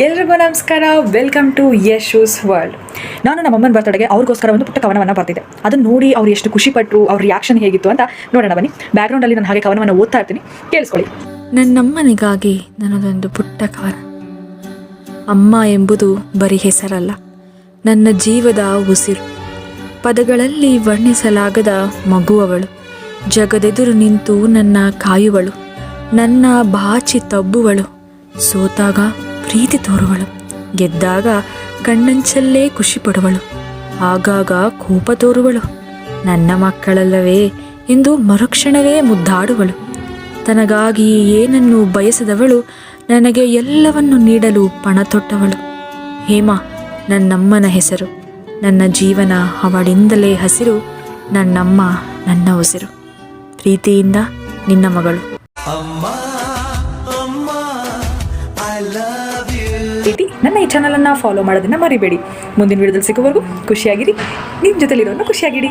ಎಲ್ರಿಗೂ ನಮಸ್ಕಾರ, welcome to ಯಶೂಸ್ world. ನಾನು ನಮ್ಮಮ್ಮನ ಬರ್ತಡೆಗೆ ಅವ್ರಿಗೋಸ್ಕರ ಒಂದು ಪುಟ್ಟ ಕವನವನ್ನು ಬರ್ತಿದ್ದೆ. ಅದನ್ನು ನೋಡಿ ಅವ್ರು ಎಷ್ಟು ಖುಷಿಪಟ್ಟರು, ಅವ್ರ ರಿಯಾಕ್ಷನ್ ಹೇಗಿತ್ತು ಅಂತ ನೋಡೋಣ ಬನ್ನಿ. ಬ್ಯಾಕ್ಗ್ರೌಂಡಲ್ಲಿ ನಾನು ಹಾಗೆ ಕವನವನ್ನು ಓದ್ತಾ ಇರ್ತೀನಿ, ಕೇಳಿಸ್ಕೊಳ್ಳಿ. ನನ್ನಮ್ಮನಿಗಾಗಿ ನನ್ನದೊಂದು ಪುಟ್ಟ ಕವನ. ಅಮ್ಮ ಎಂಬುದು ಬರೀ ಹೆಸರಲ್ಲ, ನನ್ನ ಜೀವದ ಉಸಿರು. ಪದಗಳಲ್ಲಿ ವರ್ಣಿಸಲಾಗದ ಮಗುವವಳು, ಜಗದೆದುರು ನಿಂತು ನನ್ನ ಕಾಯುವಳು, ನನ್ನ ಬಾಚಿ ತಬ್ಬುವಳು, ಸೋತಾಗ ಪ್ರೀತಿ ತೋರುವಳು, ಗೆದ್ದಾಗ ಕಣ್ಣಂಚಲ್ಲೇ ಖುಷಿ ಪಡುವಳು, ಆಗಾಗ ಕೋಪ ತೋರುವಳು. ನನ್ನ ಮಕ್ಕಳಲ್ಲವೇ ಎಂದು ಮರುಕ್ಷಣವೇ ಮುದ್ದಾಡುವಳು. ತನಗಾಗಿ ಏನನ್ನು ಬಯಸದವಳು, ನನಗೆ ಎಲ್ಲವನ್ನು ನೀಡಲು ಪಣ ತೊಟ್ಟವಳು. ಹೇಮಾ ನನ್ನಮ್ಮನ ಹೆಸರು, ನನ್ನ ಜೀವನ ಅವಳಿಂದಲೇ ಹಸಿರು. ನನ್ನಮ್ಮ ನನ್ನ ಉಸಿರು. ಪ್ರೀತಿಯಿಂದ ನಿನ್ನ ಮಗಳು. ನನ್ನ ಈ ಚಾನಲನ್ನು ಫಾಲೋ ಮಾಡೋದನ್ನ ಮರಿಬೇಡಿ. ಮುಂದಿನ ವಿಡಿಯೋದಲ್ಲಿ ಸಿಗೋವರೆಗೂ ಖುಷಿಯಾಗಿರಿ, ನಿಮ್ಮ ಜೊತೆಲಿರೋನು ಖುಷಿಯಾಗಿಡಿ.